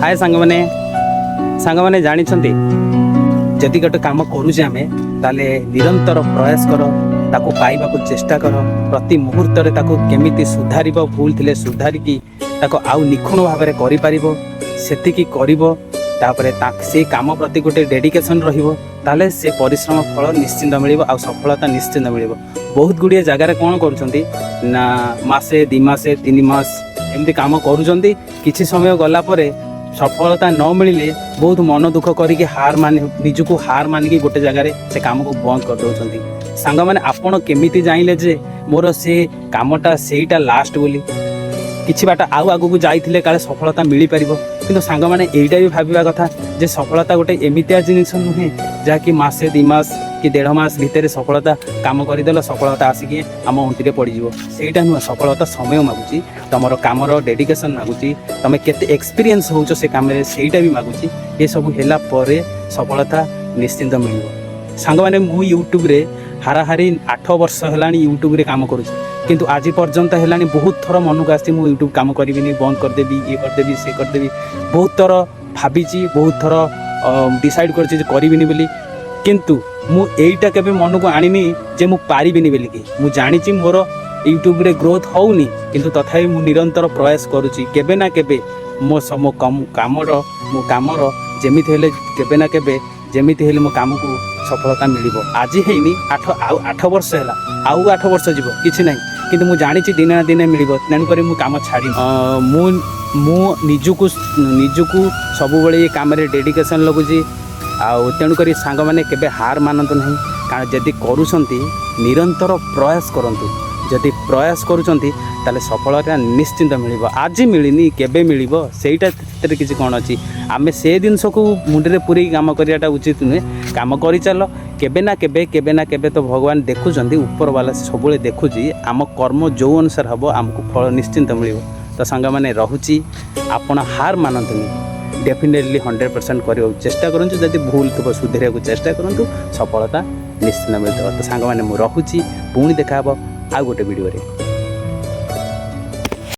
हाय सांग मैंने जानी जदि गोटे कम करुचे आम ताले निरंतर प्रयास कर ताको पाइबा को चेष्टा कर प्रति मुहूर्त केमिति सुधार भूल थे सुधारिकी आउ निखुण भाव में कर से काम प्रति गोटे डेडिकेशन रही से परिश्रम फल निश्चिंत मिल आ सफलता निश्चिंत मिल। बहुत गुड़िए जगार कौन कर ना मसे 2 मास 3 मास एमती काम करुँच किसी समय गलापर सफलता न मिले बहुत मन दुख करके हार मान निजको हार मानिकी गोटे जगार से काम को बंद कर दौरान। सांग मैंने आपण केमिति जाइले जे मोर से कामटा सेटा लास्ट बोली किछि बाट आउ आगु को जाइथिले काले सफलता मिली परिबो किंतु सांग माने एइटा भी भाबिबा कथा जे सफलता गोटे एमितिया जिनिस नुहे जा कि मासे 2 मास कि 1.5 मास भितर सफलता काम करदेल सफलता आसिकी आम अंतिरे पड़ीजिवो सेटा नुह। सफलता समय मागुची तुमर कामर डेडिकेशन मागुची तुम केते एक्सपीरियंस होचो से काम रे सेटा भी मागुची ये सब हैला परे सफलता निश्चिंत मिलिबो। सांग माने मु यूट्यूब रे हाराहारी 8 वर्ष हेलानी यूट्यूब रे काम करूची किंतु आज पर्यंत हेलानी बहुत थर मन को आसी मु यूट्यूब काम करिबिनी बंद करदेबी ये करदेबी से करदेबी बहुत थर भाबीची बहुत थर डिसाइड करछि जे करिबिनी बोली किंतु मु एइटा केबे मन को आनिनी जे मु पारिबिनी बोली कि मु जानिछि मोर यूट्यूब रे ग्रोथ होउनी किंतु तथापि मु निरंतर प्रयास करूछि केबे ना केबे मो कामर जेमिति हेले केबे ना केबे जेमिति हेले मो काम को सफलता मिलिबो। आज हेनी 8 वर्ष हैला आउ 8 वर्ष जीवो किछि नै किंतु मु जानिछि दिने ना दिने मिलिबो तेणु करी मु काम छाड़ी मु निजको सब बेले ये काम रे डेडिकेशन लगुची आउ तेणु करी सांग माने केबे हार मानतु नहीं कारण जदि करूछंती निरंतर प्रयास करंतु जदि प्रयास करूछंती ताले सफलता निश्चिंत मिलिबो। आज मिलिनी केबे मिलिबो सेटा तेरे किछि कोन अछि आमे से जिनस को मुंडरे पूरी काम करियाटा उचित नुहे काम करि चलो केबे ना केबे तो भगवान देखुछंती ऊपर वाला सबले देखुची आम कर्म जो अनुसार हबो आमको फल निश्चिंत मिलिबो। तो सांग माने रहुची आपण हार मानतुनी डेफिनेटली 100% करने चेष्टा करूँ जब भूल थो सुधर को चेष्टा करूँ सफलता निश्चित मिलता। तो सांग मैंने मुझे रखुची पुणी देखा आ गोटे वीडियो रे।